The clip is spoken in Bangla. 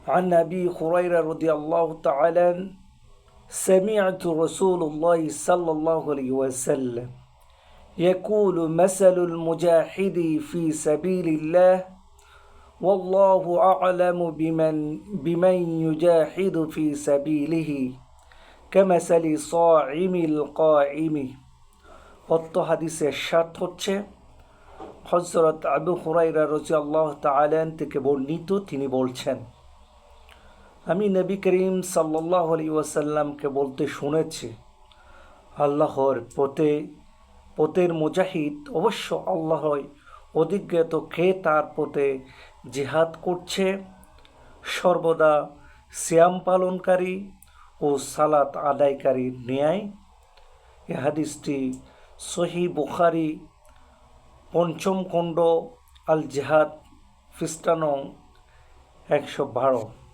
عن أبي هريرة رضي الله تعالى عنه سمعت رسول الله صلى الله عليه وسلم يقول مثل المجاهد في سبيل الله والله أعلم بمن يجاهد في سبيله كمثل صاعم القائم. অত্র হাদিসের স্বার্থ হচ্ছে হযরত আবু হুরায়রা রাদিয়াল্লাহু তাআলা থেকে বর্ণিত। তিনি বলছেন, আমি নবী করিম সাল্লাল্লাহু আলাইহি ওয়াসাল্লামকে বলতে শুনেছি, আল্লাহর পথের মুজাহিদ অবশ্য আল্লাহর অধিজ্ঞাত কে তার পথে জিহাদ করছে, সর্বদা সিয়াম পালনকারী ও সালাত আদায়কারীর ন্যায়। এ হাদিসটি সহিহ বুখারী ৫ম খণ্ড আল জিহাদ পৃষ্ঠা নং ১১২।